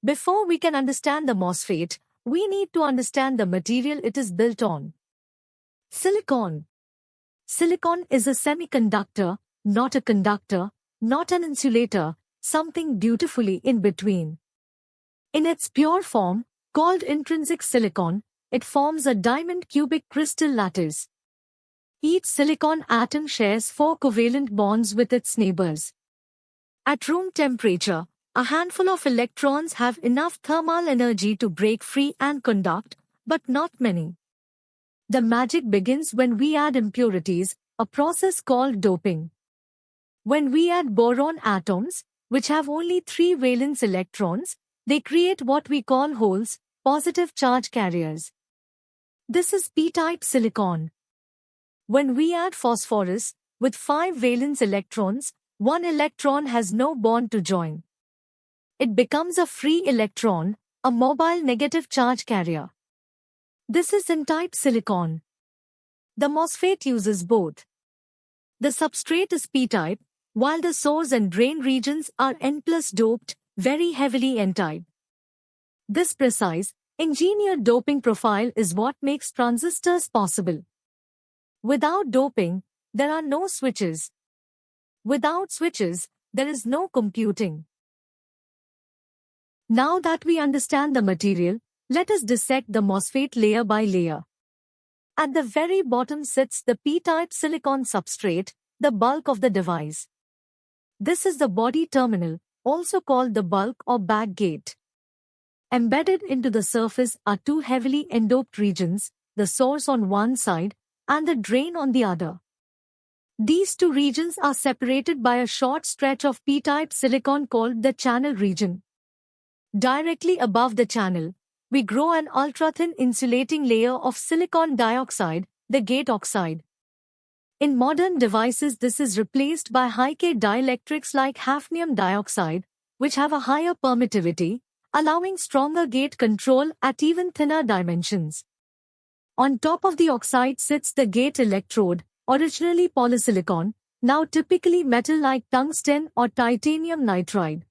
Before we can understand the MOSFET, we need to understand the material it is built on. Silicon. Silicon is a semiconductor, not a conductor, not an insulator, something beautifully in between. In its pure form, called intrinsic silicon, it forms a diamond cubic crystal lattice. Each silicon atom shares 4 covalent bonds with its neighbors. At room temperature, a handful of electrons have enough thermal energy to break free and conduct, but not many. The magic begins when we add impurities, a process called doping. When we add boron atoms, which have only 3 valence electrons, they create what we call holes, positive charge carriers. This is p-type silicon. When we add phosphorus, with 5 valence electrons, 1 electron has no bond to join. It becomes a free electron, a mobile negative charge carrier. This is n-type silicon. The MOSFET uses both. The substrate is p-type, while the source and drain regions are N+ doped, very heavily n-type. This precise, engineered doping profile is what makes transistors possible. Without doping, there are no switches. Without switches, there is no computing. Now that we understand the material, let us dissect the MOSFET layer by layer. At the very bottom sits the p-type silicon substrate, the bulk of the device. This is the body terminal, also called the bulk or back gate. Embedded into the surface are 2 heavily n-doped regions, the source on one side and the drain on the other. These 2 regions are separated by a short stretch of p-type silicon called the channel region. Directly above the channel, we grow an ultra-thin insulating layer of silicon dioxide, the gate oxide. In modern devices, this is replaced by high-K dielectrics like hafnium dioxide, which have a higher permittivity, allowing stronger gate control at even thinner dimensions. On top of the oxide sits the gate electrode, originally polysilicon, now typically metal like tungsten or titanium nitride.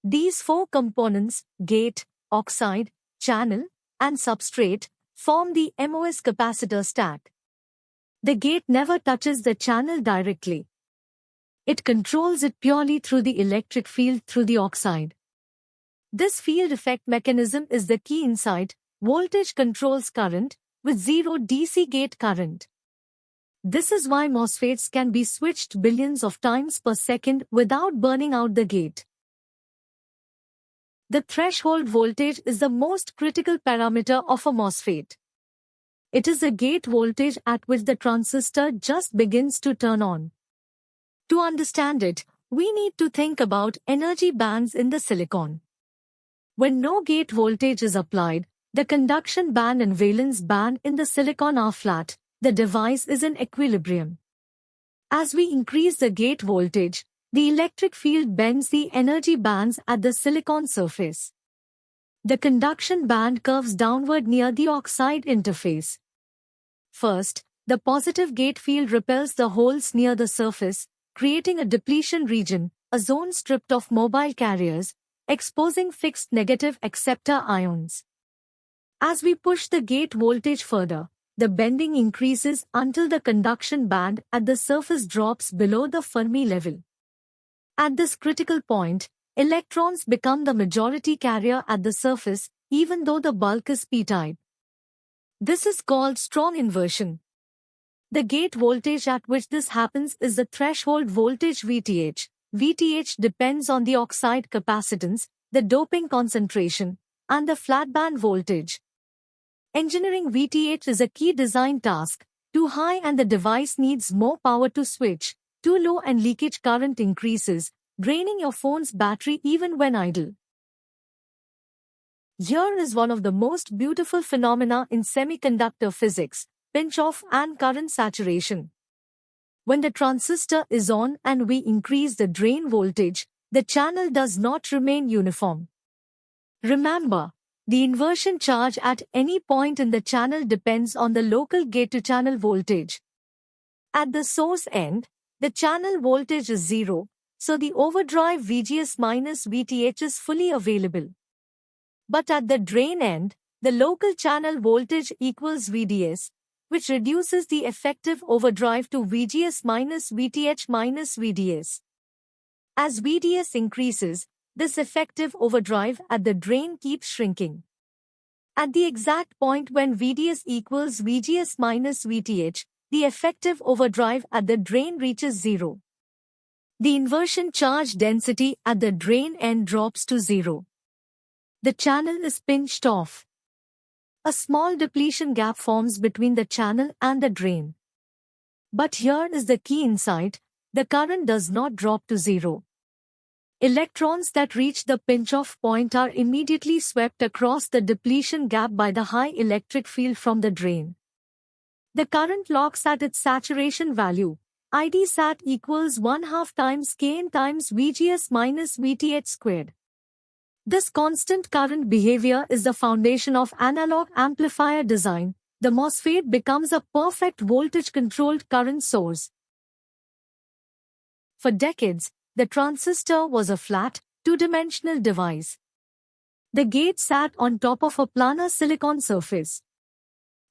These 4 components, gate, oxide, channel, and substrate, form the MOS capacitor stack. The gate never touches the channel directly. It controls it purely through the electric field through the oxide. This field effect mechanism is the key insight. Voltage controls current, with 0 DC gate current. This is why MOSFETs can be switched billions of times per second without burning out the gate. The threshold voltage is the most critical parameter of a MOSFET. It is the gate voltage at which the transistor just begins to turn on. To understand it, we need to think about energy bands in the silicon. When no gate voltage is applied, the conduction band and valence band in the silicon are flat. The device is in equilibrium. As we increase the gate voltage, the electric field bends the energy bands at the silicon surface. The conduction band curves downward near the oxide interface. First, the positive gate field repels the holes near the surface, creating a depletion region, a zone stripped of mobile carriers, exposing fixed negative acceptor ions. As we push the gate voltage further, the bending increases until the conduction band at the surface drops below the Fermi level. At this critical point, electrons become the majority carrier at the surface, even though the bulk is p-type. This is called strong inversion. The gate voltage at which this happens is the threshold voltage VTH. VTH depends on the oxide capacitance, the doping concentration, and the flatband voltage. Engineering VTH is a key design task. Too high and the device needs more power to switch. Too low and leakage current increases, draining your phone's battery even when idle. Here is one of the most beautiful phenomena in semiconductor physics, pinch-off and current saturation. When the transistor is on and we increase the drain voltage, the channel does not remain uniform. Remember, the inversion charge at any point in the channel depends on the local gate-to-channel voltage. At the source end, the channel voltage is 0, so the overdrive VGS minus VTH is fully available. But at the drain end, the local channel voltage equals VDS, which reduces the effective overdrive to VGS minus VTH minus VDS. As VDS increases, this effective overdrive at the drain keeps shrinking. At the exact point when VDS equals VGS minus VTH, the effective overdrive at the drain reaches zero. The inversion charge density at the drain end drops to zero. The channel is pinched off. A small depletion gap forms between the channel and the drain. But here is the key insight: the current does not drop to zero. Electrons that reach the pinch-off point are immediately swept across the depletion gap by the high electric field from the drain. The current locks at its saturation value. ID sat equals 1/2 times Kn times VGS minus VTH squared. This constant current behavior is the foundation of analog amplifier design. The MOSFET becomes a perfect voltage-controlled current source. For decades, the transistor was a flat, two-dimensional device. The gate sat on top of a planar silicon surface.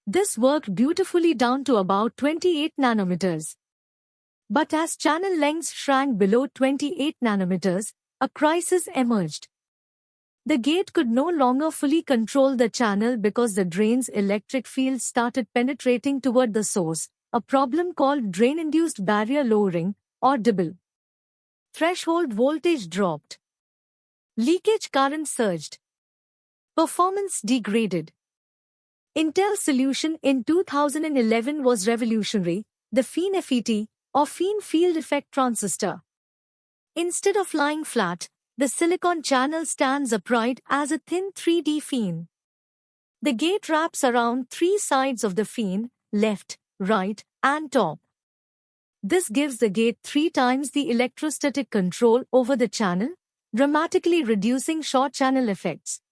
This worked beautifully down to about 28 nanometers. But as channel lengths shrank below 28 nanometers, a crisis emerged. The gate could no longer fully control the channel because the drain's electric field started penetrating toward the source, a problem called drain-induced barrier lowering, or DIBL. Threshold voltage dropped. Leakage current surged. Performance degraded. Intel's solution in 2011 was revolutionary: the FEN-FET, or FEN field effect transistor. Instead of lying flat, the silicon channel stands upright as a thin 3D FEN. The gate wraps around three sides of the FEN: left, right, and top. This gives the gate 3 times the electrostatic control over the channel, dramatically reducing short channel effects.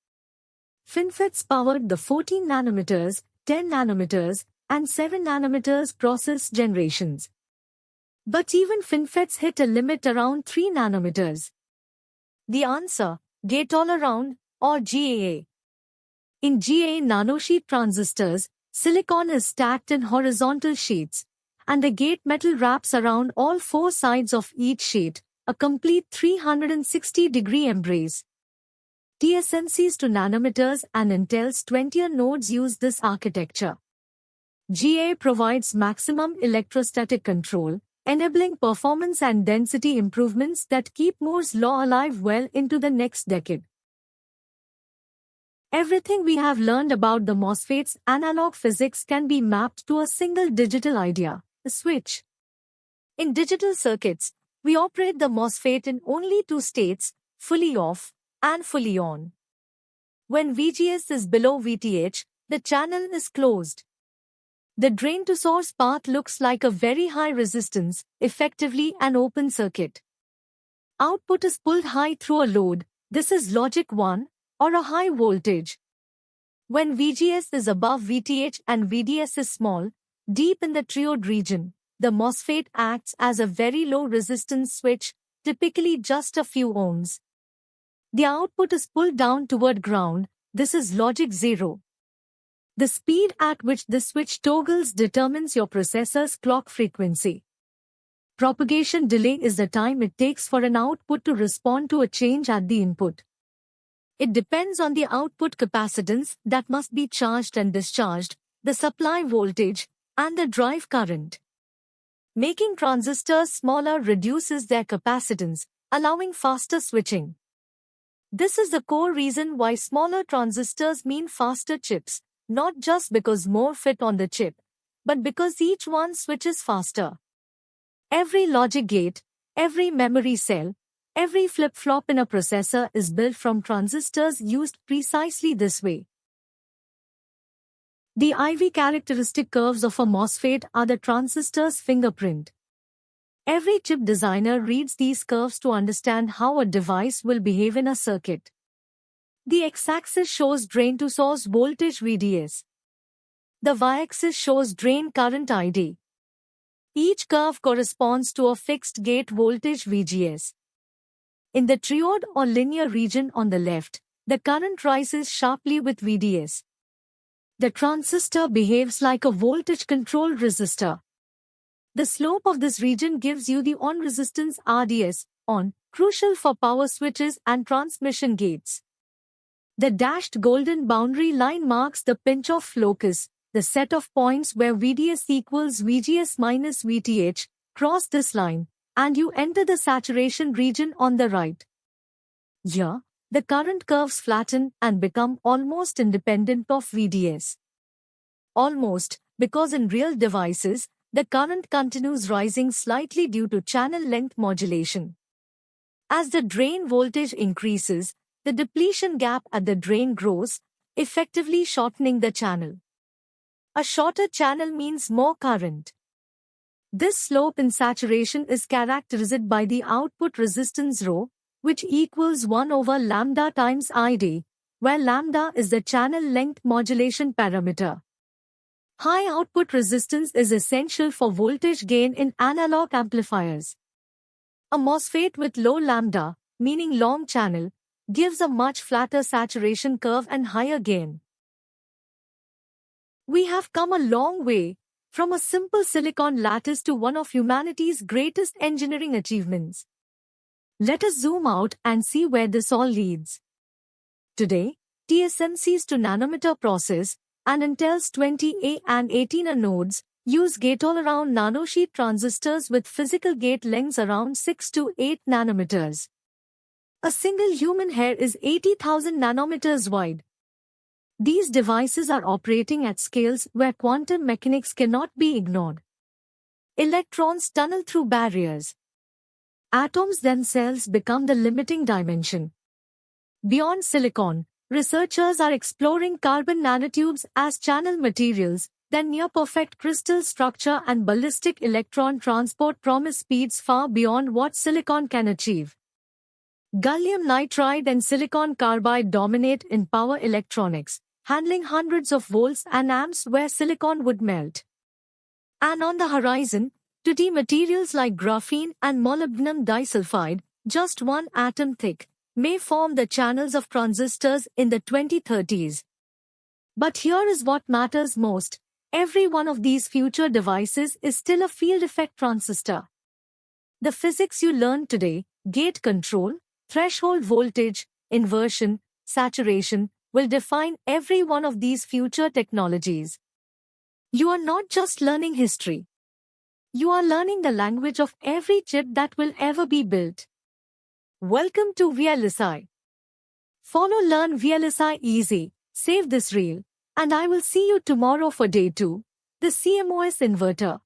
FinFETs powered the 14 nanometers, 10 nanometers, and 7 nanometers process generations. But even FinFETs hit a limit around 3 nanometers. The answer: Gate-All-Around, or GAA. In GAA nanosheet transistors, silicon is stacked in horizontal sheets, and the gate metal wraps around all 4 sides of each sheet, a complete 360-degree embrace. TSMC's 2 nanometers and Intel's 20er nodes use this architecture. GAA provides maximum electrostatic control, enabling performance and density improvements that keep Moore's law alive well into the next decade. Everything we have learned about the MOSFET's analog physics can be mapped to a single digital idea: a switch. In digital circuits, we operate the MOSFET in only 2 states: fully off and fully on. When VGS is below VTH, the channel is closed. The drain-to-source path looks like a very high resistance, effectively an open circuit. Output is pulled high through a load. This is logic 1, or a high voltage. When VGS is above VTH and VDS is small, deep in the triode region, the MOSFET acts as a very low resistance switch, typically just a few ohms. The output is pulled down toward ground. This is logic 0. The speed at which the switch toggles determines your processor's clock frequency. Propagation delay is the time it takes for an output to respond to a change at the input. It depends on the output capacitance that must be charged and discharged, the supply voltage, and the drive current. Making transistors smaller reduces their capacitance, allowing faster switching. This is the core reason why smaller transistors mean faster chips, not just because more fit on the chip, but because each one switches faster. Every logic gate, every memory cell, every flip-flop in a processor is built from transistors used precisely this way. The IV characteristic curves of a MOSFET are the transistor's fingerprint. Every chip designer reads these curves to understand how a device will behave in a circuit. The x-axis shows drain-to-source voltage VDS. The y-axis shows drain current ID. Each curve corresponds to a fixed gate voltage VGS. In the triode or linear region on the left, the current rises sharply with VDS. The transistor behaves like a voltage-controlled resistor. The slope of this region gives you the on resistance RDS, on, crucial for power switches and transmission gates. The dashed golden boundary line marks the pinch-off locus, the set of points where VDS equals VGS minus VTH. Cross this line, and you enter the saturation region on the right. Here, the current curves flatten and become almost independent of VDS. Almost, because in real devices, the current continues rising slightly due to channel length modulation. As the drain voltage increases, the depletion gap at the drain grows, effectively shortening the channel. A shorter channel means more current. This slope in saturation is characterized by the output resistance ρ, which equals 1 over lambda times ID, where lambda is the channel length modulation parameter. High output resistance is essential for voltage gain in analog amplifiers. A MOSFET with low lambda, meaning long channel, gives a much flatter saturation curve and higher gain. We have come a long way from a simple silicon lattice to one of humanity's greatest engineering achievements. Let us zoom out and see where this all leads. Today, TSMC's 2 nanometer process and Intel's 20A and 18A nodes use gate-all-around nanosheet transistors with physical gate lengths around 6 to 8 nanometers. A single human hair is 80,000 nanometers wide. These devices are operating at scales where quantum mechanics cannot be ignored. Electrons tunnel through barriers. Atoms themselves become the limiting dimension. Beyond silicon, researchers are exploring carbon nanotubes as channel materials, then near-perfect crystal structure and ballistic electron transport promise speeds far beyond what silicon can achieve. Gallium nitride and silicon carbide dominate in power electronics, handling hundreds of volts and amps where silicon would melt. And on the horizon, 2D materials like graphene and molybdenum disulfide, just 1 atom thick, may form the channels of transistors in the 2030s. But here is what matters most. Every one of these future devices is still a field effect transistor. The physics you learn today, gate control, threshold voltage, inversion, saturation, will define every one of these future technologies. You are not just learning history. You are learning the language of every chip that will ever be built. Welcome to VLSI. Follow Learn VLSI Easy, save this reel, and I will see you tomorrow for day 2, the CMOS inverter.